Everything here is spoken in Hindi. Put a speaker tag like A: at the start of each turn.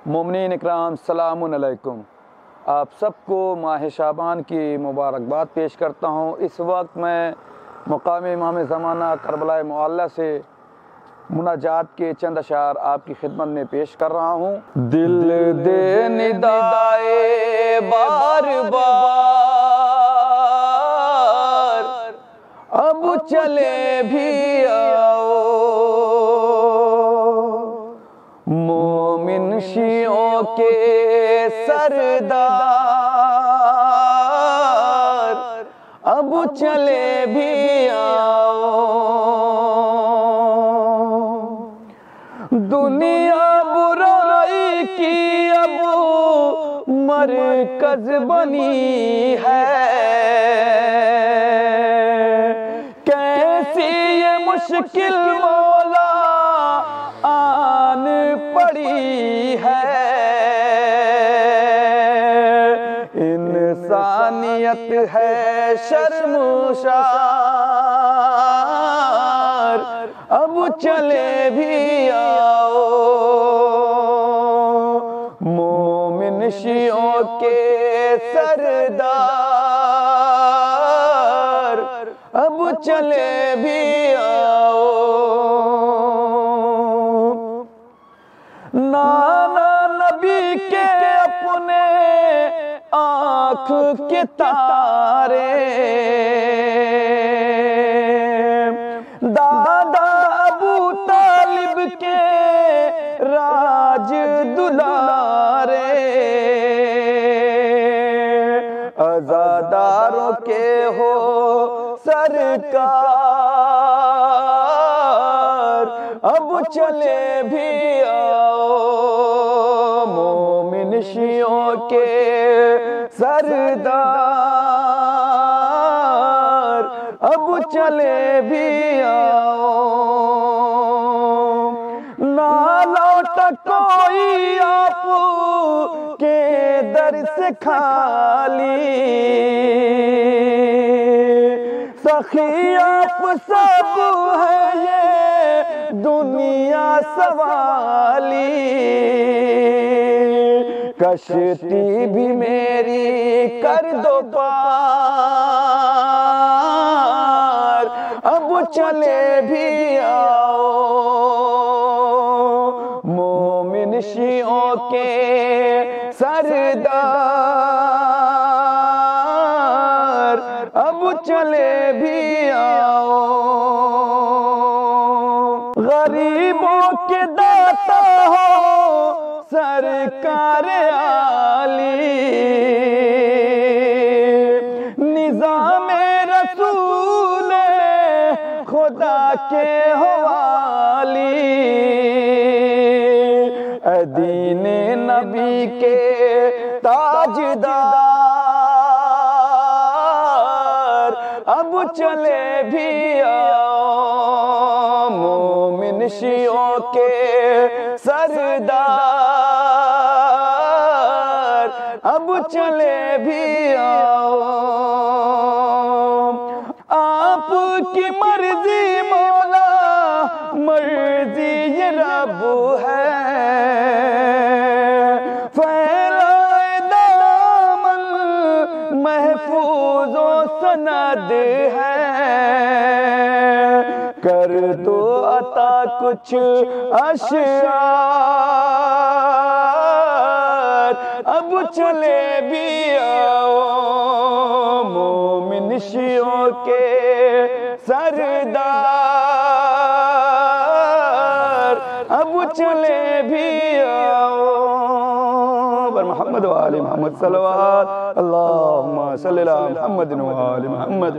A: मोमिनीन इकराम सलामुन अलैकुम। आप सबको माह शाबान की मुबारकबाद पेश करता हूँ। इस वक्त मैं मुकाम इमाम ज़माना करबला मुअल्ला से मुनाजात के चंद अशार आपकी खिदमत में पेश कर रहा हूँ। दिल दे निदाए बार बार, अब चले भी आओ, मोमिन शियों के सरदार, अब चले भी आओ। दुनिया बुराई की अब मरकज बनी है, कैसी ये मुश्किल मौला आन पड़ी है। इंसानियत है शर्मसार, अब चले भी आओ, मोमिन शियों के सरदार, अब चले भी आओ। नाना नबी के अपने आँख के तारे, दादा अबू तालिब के राज दुलारे, अज़ादारों के हो सरकार, अब चले भी आओ, मोमिन शियों के सरदार, अब चले भी आओ। ना लौट कोई आप के दर से खाली, सखी आप सब है ये दुनिया सवाली, कश्ती भी मेरी कर दो पार, अब चले भी आओ, मोमिन शियों के सरदार, अब चले भी आओ। गरीबों के दाता हो सरकार आली, निज़ाम रसूल खुदा के हवाली, दीन नबी के ताजदार, अब चले भी आओ, मोमिन शियों के सरदार, अब चले भी आओ। आपकी मर्जी मौला, मर्जी ये रब है, फैलाए दामन महफूज सनद है, कर दो अता कुछ अशआर, अब चले भी आओ, मोमिन शियों के सरदार, अब चले भी आओ। मोहम्मद व आले मोहम्मद सल्लल्लाहु अलैहि वसल्लम, अल्लाहुम्मा सल्लि अला मुहम्मद व आले मुहम्मद।